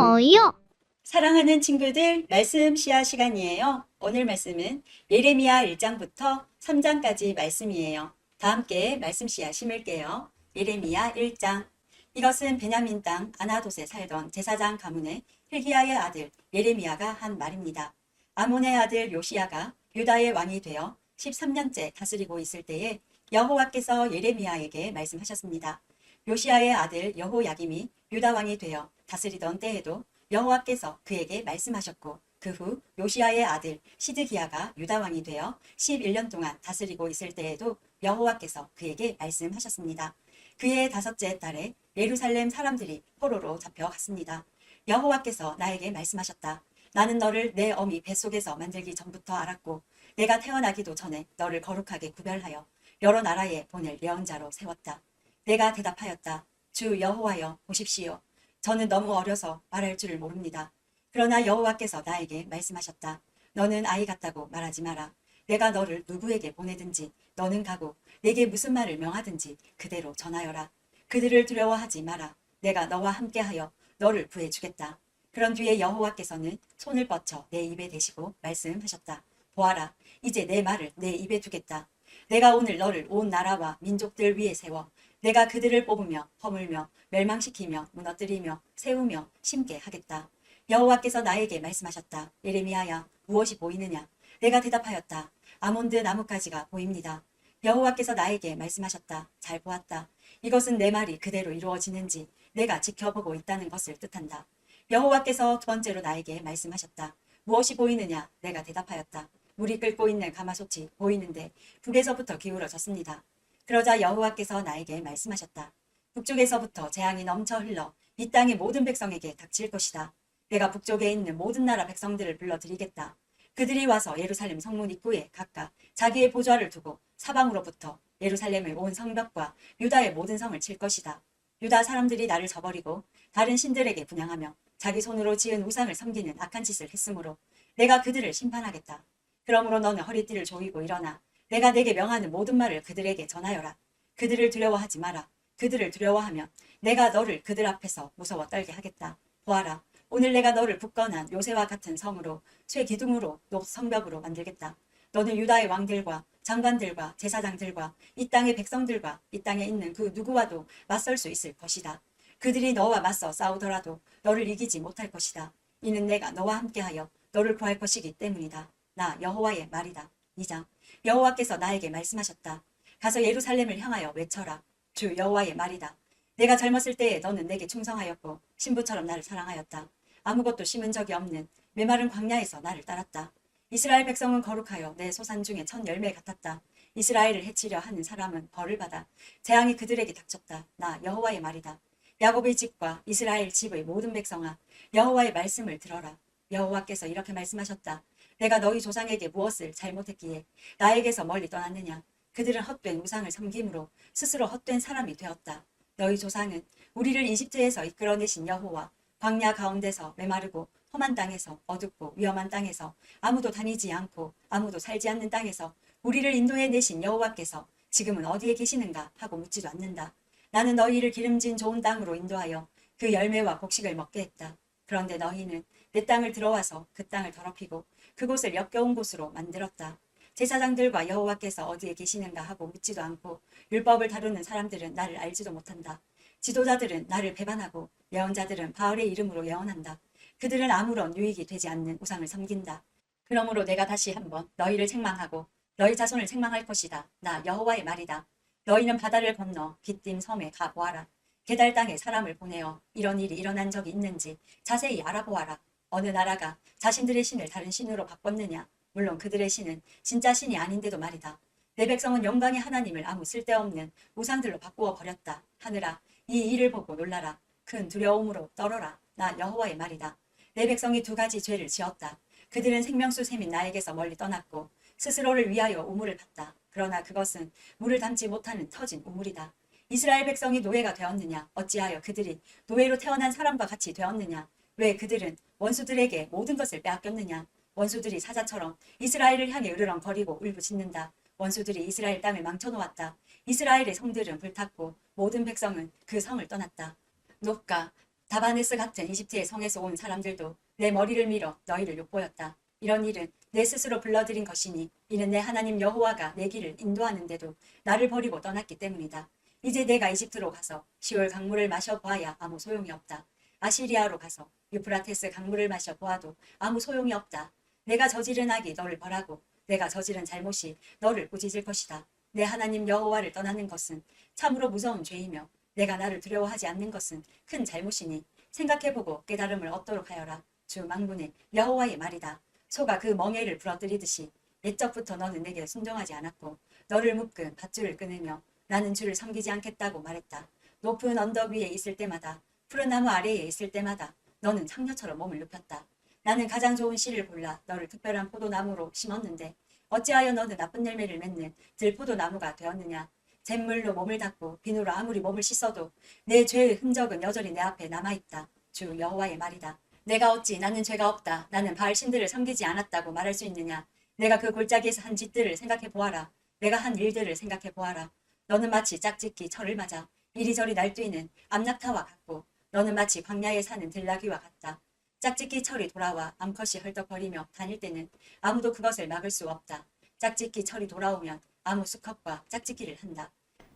싫어요. 사랑하는 친구들, 말씀 시야 시간이에요. 오늘 말씀은 예레미야 1장부터 3장까지 말씀이에요. 다 함께 말씀 씨앗 심을게요. 예레미야 1장. 이것은 베냐민 땅 아나돗에 살던 제사장 가문의 hil기야의 아들 예레미야가 한 말입니다. 아몬의 아들 요시야가 유다의 왕이 되어 13년째 다스리고 있을 때에 여호와께서 예레미야에게 말씀하셨습니다. 요시야의 아들 여호야김이 유다 왕이 되어 다스리던 때에도 여호와께서 그에게 말씀하셨고, 그 후 요시야의 아들 시드기야가 유다 왕이 되어 11년 동안 다스리고 있을 때에도 여호와께서 그에게 말씀하셨습니다. 그의 5째 달에 예루살렘 사람들이 포로로 잡혀갔습니다. 여호와께서 나에게 말씀하셨다. 나는 너를 내 어미 뱃속에서 만들기 전부터 알았고, 내가 태어나기도 전에 너를 거룩하게 구별하여 여러 나라에 보낼 예언자로 세웠다. 내가 대답하였다. 주 여호와여, 보십시오. 저는 너무 어려서 말할 줄을 모릅니다. 그러나 여호와께서 나에게 말씀하셨다. 너는 아이 같다고 말하지 마라. 내가 너를 누구에게 보내든지 너는 가고 내게 무슨 말을 명하든지 그대로 전하여라. 그들을 두려워하지 마라. 내가 너와 함께하여 너를 구해주겠다. 그런 뒤에 여호와께서는 손을 뻗쳐 내 입에 대시고 말씀하셨다. 보아라, 이제 내 말을 내 입에 두겠다. 내가 오늘 너를 온 나라와 민족들 위에 세워 내가 그들을 뽑으며 허물며 멸망시키며 무너뜨리며 세우며 심게 하겠다. 여호와께서 나에게 말씀하셨다. 예레미야야, 무엇이 보이느냐? 내가 대답하였다. 아몬드 나뭇가지가 보입니다. 여호와께서 나에게 말씀하셨다. 잘 보았다. 이것은 내 말이 그대로 이루어지는지 내가 지켜보고 있다는 것을 뜻한다. 여호와께서 2번째로 나에게 말씀하셨다. 무엇이 보이느냐? 내가 대답하였다. 물이 끓고 있는 가마솥이 보이는데 북에서부터 기울어졌습니다. 그러자 여호와께서 나에게 말씀하셨다. 북쪽에서부터 재앙이 넘쳐 흘러 이 땅의 모든 백성에게 닥칠 것이다. 내가 북쪽에 있는 모든 나라 백성들을 불러들이겠다. 그들이 와서 예루살렘 성문 입구에 각각 자기의 보좌를 두고 사방으로부터 예루살렘의 온 성벽과 유다의 모든 성을 칠 것이다. 유다 사람들이 나를 저버리고 다른 신들에게 분향하며 자기 손으로 지은 우상을 섬기는 악한 짓을 했으므로 내가 그들을 심판하겠다. 그러므로 너는 허리띠를 조이고 일어나 내가 내게 명하는 모든 말을 그들에게 전하여라. 그들을 두려워하지 마라. 그들을 두려워하면 내가 너를 그들 앞에서 무서워 떨게 하겠다. 보아라, 오늘 내가 너를 굳건한 요새와 같은 성으로 쇠 기둥으로 높 성벽으로 만들겠다. 너는 유다의 왕들과 장관들과 제사장들과 이 땅의 백성들과 이 땅에 있는 그 누구와도 맞설 수 있을 것이다. 그들이 너와 맞서 싸우더라도 너를 이기지 못할 것이다. 이는 내가 너와 함께하여 너를 구할 것이기 때문이다. 나 여호와의 말이다. 2장. 여호와께서 나에게 말씀하셨다. 가서 예루살렘을 향하여 외쳐라. 주 여호와의 말이다. 내가 젊었을 때에 너는 내게 충성하였고 신부처럼 나를 사랑하였다. 아무것도 심은 적이 없는 메마른 광야에서 나를 따랐다. 이스라엘 백성은 거룩하여 내 소산 중에 첫 열매 같았다. 이스라엘을 해치려 하는 사람은 벌을 받아 재앙이 그들에게 닥쳤다. 나 여호와의 말이다. 야곱의 집과 이스라엘 집의 모든 백성아, 여호와의 말씀을 들어라. 여호와께서 이렇게 말씀하셨다. 내가 너희 조상에게 무엇을 잘못했기에 나에게서 멀리 떠났느냐? 그들은 헛된 우상을 섬김으로 스스로 헛된 사람이 되었다. 너희 조상은 우리를 이집트에서 이끌어내신 여호와, 광야 가운데서 메마르고 험한 땅에서 어둡고 위험한 땅에서 아무도 다니지 않고 아무도 살지 않는 땅에서 우리를 인도해 내신 여호와께서 지금은 어디에 계시는가 하고 묻지도 않는다. 나는 너희를 기름진 좋은 땅으로 인도하여 그 열매와 곡식을 먹게 했다. 그런데 너희는 내 땅을 들어와서 그 땅을 더럽히고 그곳을 역겨운 곳으로 만들었다. 제사장들과 여호와께서 어디에 계시는가 하고 묻지도 않고 율법을 다루는 사람들은 나를 알지도 못한다. 지도자들은 나를 배반하고 예언자들은 바알의 이름으로 예언한다. 그들은 아무런 유익이 되지 않는 우상을 섬긴다. 그러므로 내가 다시 한번 너희를 책망하고 너희 자손을 책망할 것이다. 나 여호와의 말이다. 너희는 바다를 건너 깃딤 섬에 가보아라. 게달 땅에 사람을 보내어 이런 일이 일어난 적이 있는지 자세히 알아보아라. 어느 나라가 자신들의 신을 다른 신으로 바꿨느냐? 물론 그들의 신은 진짜 신이 아닌데도 말이다. 내 백성은 영광의 하나님을 아무 쓸데없는 우상들로 바꾸어 버렸다. 하늘아, 이 일을 보고 놀라라. 큰 두려움으로 떨어라. 나 여호와의 말이다. 내 백성이 2가지 죄를 지었다. 그들은 생명수 샘인 나에게서 멀리 떠났고 스스로를 위하여 우물을 팠다. 그러나 그것은 물을 담지 못하는 터진 우물이다. 이스라엘 백성이 노예가 되었느냐? 어찌하여 그들이 노예로 태어난 사람과 같이 되었느냐? 왜 그들은 원수들에게 모든 것을 빼앗겼느냐? 원수들이 사자처럼 이스라엘을 향해 으르렁거리고 울부짖는다. 원수들이 이스라엘 땅을 망쳐놓았다. 이스라엘의 성들은 불탔고 모든 백성은 그 성을 떠났다. 높가 다바네스 같은 이집트의 성에서 온 사람들도 내 머리를 밀어 너희를 욕보였다. 이런 일은 내 스스로 불러들인 것이니 이는 내 하나님 여호와가 내 길을 인도하는데도 나를 버리고 떠났기 때문이다. 이제 내가 이집트로 가서 시올 강물을 마셔보아야 아무 소용이 없다. 아시리아로 가서 유프라테스 강물을 마셔보아도 아무 소용이 없다. 내가 저지른 악이 너를 벌하고 내가 저지른 잘못이 너를 꾸짖을 것이다. 내 하나님 여호와를 떠나는 것은 참으로 무서운 죄이며 내가 나를 두려워하지 않는 것은 큰 잘못이니 생각해보고 깨달음을 얻도록 하여라. 주 망군의 여호와의 말이다. 소가 그 멍에를 부러뜨리듯이 옛적부터 너는 내게 순종하지 않았고 너를 묶은 밧줄을 끊으며 나는 주를 섬기지 않겠다고 말했다. 높은 언덕 위에 있을 때마다 푸른 나무 아래에 있을 때마다 너는 창녀처럼 몸을 눕혔다. 나는 가장 좋은 씨를 골라 너를 특별한 포도나무로 심었는데 어찌하여 너는 나쁜 열매를 맺는 들포도나무가 되었느냐. 잿물로 몸을 닦고 비누로 아무리 몸을 씻어도 내 죄의 흔적은 여전히 내 앞에 남아있다. 주 여호와의 말이다. 내가 어찌 나는 죄가 없다. 나는 바알 신들을 섬기지 않았다고 말할 수 있느냐. 내가 그 골짜기에서 한 짓들을 생각해 보아라. 내가 한 일들을 생각해 보아라. 너는 마치 짝짓기 철을 맞아 이리저리 날뛰는 암낙타와 같고 너는 마치 광야에 사는 들나귀와 같다. 짝짓기 철이 돌아와 암컷이 헐떡거리며 다닐 때는 아무도 그것을 막을 수 없다. 짝짓기 철이 돌아오면 아무 수컷과 짝짓기를 한다.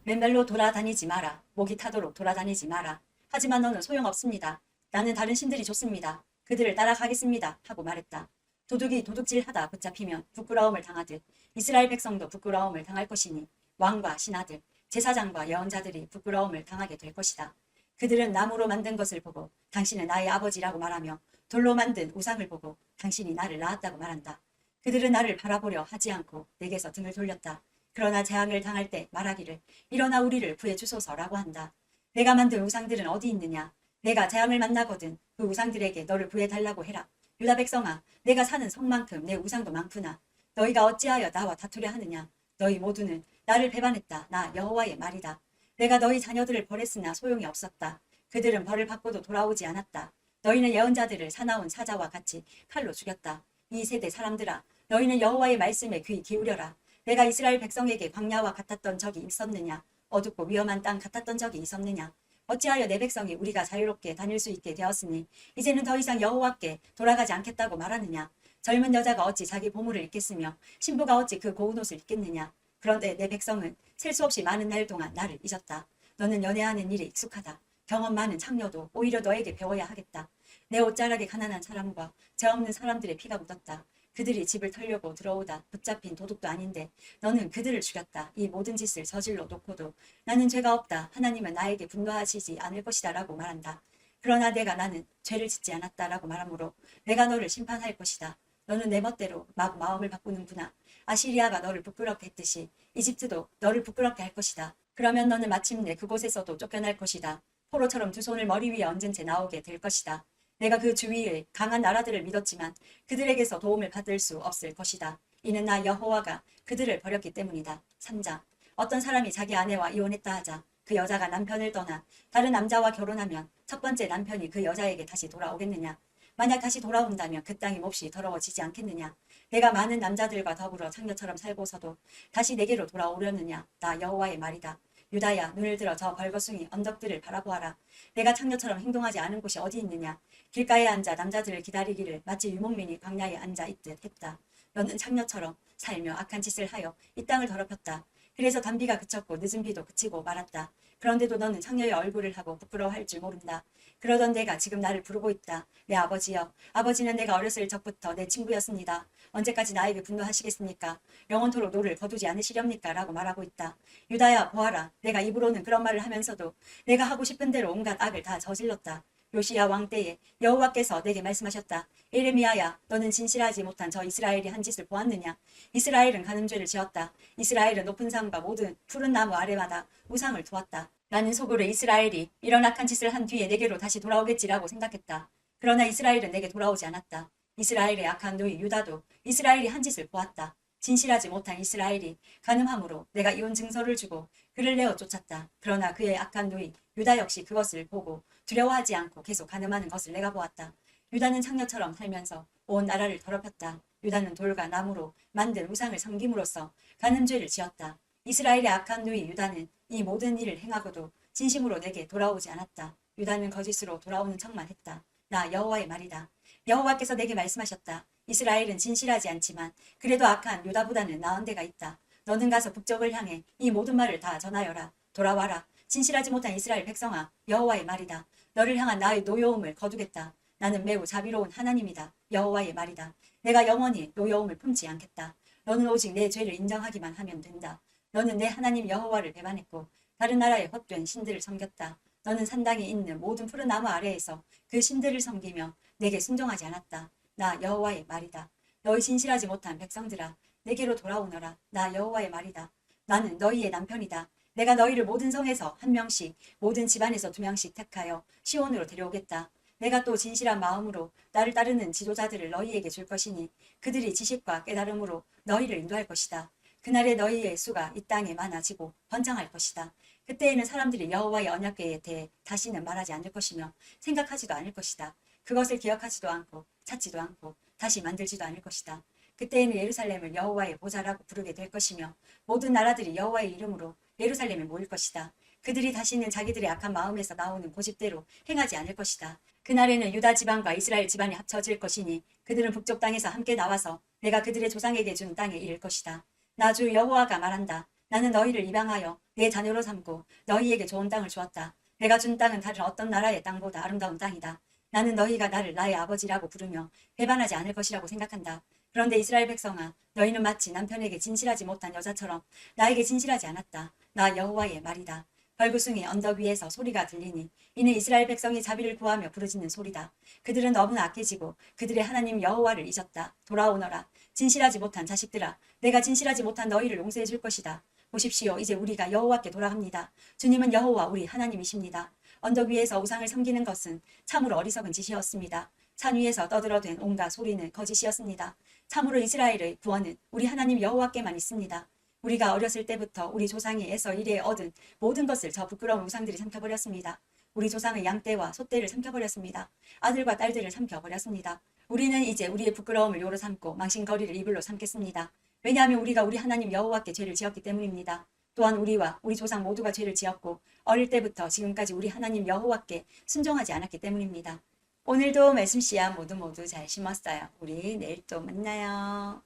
맨발로 돌아다니지 마라. 목이 타도록 돌아다니지 마라. 하지만 너는 소용없습니다. 나는 다른 신들이 좋습니다. 그들을 따라가겠습니다. 하고 말했다. 도둑이 도둑질하다 붙잡히면 부끄러움을 당하듯 이스라엘 백성도 부끄러움을 당할 것이니 왕과 신하들, 제사장과 예언자들이 부끄러움을 당하게 될 것이다. 그들은 나무로 만든 것을 보고 당신은 나의 아버지라고 말하며 돌로 만든 우상을 보고 당신이 나를 낳았다고 말한다. 그들은 나를 바라보려 하지 않고 내게서 등을 돌렸다. 그러나 재앙을 당할 때 말하기를 일어나 우리를 구해 주소서라고 한다. 내가 만든 우상들은 어디 있느냐. 내가 재앙을 만나거든 그 우상들에게 너를 구해달라고 해라. 유다 백성아, 내가 사는 성만큼 내 우상도 많구나. 너희가 어찌하여 나와 다투려 하느냐. 너희 모두는 나를 배반했다. 나 여호와의 말이다. 내가 너희 자녀들을 벌했으나 소용이 없었다. 그들은 벌을 받고도 돌아오지 않았다. 너희는 예언자들을 사나운 사자와 같이 칼로 죽였다. 이 세대 사람들아, 너희는 여호와의 말씀에 귀 기울여라. 내가 이스라엘 백성에게 광야와 같았던 적이 있었느냐. 어둡고 위험한 땅 같았던 적이 있었느냐. 어찌하여 내 백성이 우리가 자유롭게 다닐 수 있게 되었으니 이제는 더 이상 여호와께 돌아가지 않겠다고 말하느냐. 젊은 여자가 어찌 자기 보물을 잊겠으며 신부가 어찌 그 고운 옷을 입겠느냐. 그런데 내 백성은 셀 수 없이 많은 날 동안 나를 잊었다. 너는 연애하는 일에 익숙하다. 경험 많은 창녀도 오히려 너에게 배워야 하겠다. 내 옷자락에 가난한 사람과 죄 없는 사람들의 피가 묻었다. 그들이 집을 털려고 들어오다 붙잡힌 도둑도 아닌데 너는 그들을 죽였다. 이 모든 짓을 저질러 놓고도 나는 죄가 없다. 하나님은 나에게 분노하시지 않을 것이다 라고 말한다. 그러나 나는 죄를 짓지 않았다 라고 말하므로 내가 너를 심판할 것이다. 너는 내 멋대로 마음을 바꾸는구나. 아시리아가 너를 부끄럽게 했듯이 이집트도 너를 부끄럽게 할 것이다. 그러면 너는 마침내 그곳에서도 쫓겨날 것이다. 포로처럼 두 손을 머리 위에 얹은 채 나오게 될 것이다. 내가 그 주위의 강한 나라들을 믿었지만 그들에게서 도움을 받을 수 없을 것이다. 이는 나 여호와가 그들을 버렸기 때문이다. 3장. 어떤 사람이 자기 아내와 이혼했다 하자 그 여자가 남편을 떠나 다른 남자와 결혼하면 첫 번째 남편이 그 여자에게 다시 돌아오겠느냐. 만약 다시 돌아온다면 그 땅이 몹시 더러워지지 않겠느냐. 내가 많은 남자들과 더불어 창녀처럼 살고서도 다시 내게로 돌아오려느냐. 나 여호와의 말이다. 유다야, 눈을 들어 저 벌거숭이 언덕들을 바라보아라. 내가 창녀처럼 행동하지 않은 곳이 어디 있느냐. 길가에 앉아 남자들을 기다리기를 마치 유목민이 광야에 앉아 있듯 했다. 너는 창녀처럼 살며 악한 짓을 하여 이 땅을 더럽혔다. 그래서 단비가 그쳤고 늦은 비도 그치고 말았다. 그런데도 너는 창녀의 얼굴을 하고 부끄러워할 줄 모른다. 그러던 내가 지금 나를 부르고 있다. 내 아버지여, 아버지는 내가 어렸을 적부터 내 친구였습니다. 언제까지 나에게 분노하시겠습니까? 영원토록 노를 거두지 않으시렵니까? 라고 말하고 있다. 유다야, 보아라. 내가 입으로는 그런 말을 하면서도 내가 하고 싶은 대로 온갖 악을 다 저질렀다. 요시야 왕 때에 여호와께서 내게 말씀하셨다. 예레미야야, 너는 진실하지 못한 저 이스라엘이 한 짓을 보았느냐? 이스라엘은 가늠 죄를 지었다. 이스라엘은 높은 산과 모든 푸른 나무 아래마다 우상을 두었다. 나는 속으로 이스라엘이 이런 악한 짓을 한 뒤에 내게로 다시 돌아오겠지라고 생각했다. 그러나 이스라엘은 내게 돌아오지 않았다. 이스라엘의 악한 누이 유다도 이스라엘이 한 짓을 보았다. 진실하지 못한 이스라엘이 간음함으로 내가 이혼 증서를 주고 그를 내어 쫓았다. 그러나 그의 악한 누이 유다 역시 그것을 보고 두려워하지 않고 계속 간음하는 것을 내가 보았다. 유다는 창녀처럼 살면서 온 나라를 더럽혔다. 유다는 돌과 나무로 만든 우상을 섬김으로써 간음죄를 지었다. 이스라엘의 악한 누이 유다는 이 모든 일을 행하고도 진심으로 내게 돌아오지 않았다. 유다는 거짓으로 돌아오는 척만 했다. 나 여호와의 말이다. 여호와께서 내게 말씀하셨다. 이스라엘은 진실하지 않지만 그래도 악한 유다보다는 나은 데가 있다. 너는 가서 북쪽을 향해 이 모든 말을 다 전하여라. 돌아와라. 진실하지 못한 이스라엘 백성아, 여호와의 말이다. 너를 향한 나의 노여움을 거두겠다. 나는 매우 자비로운 하나님이다. 여호와의 말이다. 내가 영원히 노여움을 품지 않겠다. 너는 오직 내 죄를 인정하기만 하면 된다. 너는 내 하나님 여호와를 배반했고 다른 나라의 헛된 신들을 섬겼다. 너는 산당에 있는 모든 푸른 나무 아래에서 그 신들을 섬기며 내게 순종하지 않았다. 나 여호와의 말이다. 너희 진실하지 못한 백성들아, 내게로 돌아오너라. 나 여호와의 말이다. 나는 너희의 남편이다. 내가 너희를 모든 성에서 한 명씩, 모든 집안에서 두 명씩 택하여 시온으로 데려오겠다. 내가 또 진실한 마음으로 나를 따르는 지도자들을 너희에게 줄 것이니 그들이 지식과 깨달음으로 너희를 인도할 것이다. 그날에 너희의 수가 이 땅에 많아지고 번창할 것이다. 그때에는 사람들이 여호와의 언약궤에 대해 다시는 말하지 않을 것이며 생각하지도 않을 것이다. 그것을 기억하지도 않고 찾지도 않고 다시 만들지도 않을 것이다. 그때에는 예루살렘을 여호와의 보좌라고 부르게 될 것이며 모든 나라들이 여호와의 이름으로 예루살렘에 모일 것이다. 그들이 다시는 자기들의 악한 마음에서 나오는 고집대로 행하지 않을 것이다. 그날에는 유다 지방과 이스라엘 지방이 합쳐질 것이니 그들은 북쪽 땅에서 함께 나와서 내가 그들의 조상에게 준 땅에 이를 것이다. 나 주 여호와가 말한다. 나는 너희를 입양하여 내 자녀로 삼고 너희에게 좋은 땅을 주었다. 내가 준 땅은 다른 어떤 나라의 땅보다 아름다운 땅이다. 나는 너희가 나를 나의 아버지라고 부르며 배반하지 않을 것이라고 생각한다. 그런데 이스라엘 백성아, 너희는 마치 남편에게 진실하지 못한 여자처럼 나에게 진실하지 않았다. 나 여호와의 말이다. 벌구숭이 언덕 위에서 소리가 들리니 이는 이스라엘 백성이 자비를 구하며 부르짖는 소리다. 그들은 너무나 악해지고 그들의 하나님 여호와를 잊었다. 돌아오너라. 진실하지 못한 자식들아, 내가 진실하지 못한 너희를 용서해 줄 것이다. 보십시오. 이제 우리가 여호와께 돌아갑니다. 주님은 여호와 우리 하나님이십니다. 언덕 위에서 우상을 섬기는 것은 참으로 어리석은 짓이었습니다. 산 위에서 떠들어댄 온갖 소리는 거짓이었습니다. 참으로 이스라엘의 구원은 우리 하나님 여호와께만 있습니다. 우리가 어렸을 때부터 우리 조상이 애써 이래 얻은 모든 것을 저 부끄러운 우상들이 삼켜버렸습니다. 우리 조상의 양떼와 소떼를 삼켜버렸습니다. 아들과 딸들을 삼켜버렸습니다. 우리는 이제 우리의 부끄러움을 요로 삼고 망신거리를 이불로 삼겠습니다. 왜냐하면 우리가 우리 하나님 여호와께 죄를 지었기 때문입니다. 또한 우리와 우리 조상 모두가 죄를 지었고 어릴 때부터 지금까지 우리 하나님 여호와께 순종하지 않았기 때문입니다. 오늘도 말씀 씨앗 모두 잘 심었어요. 우리 내일 또 만나요.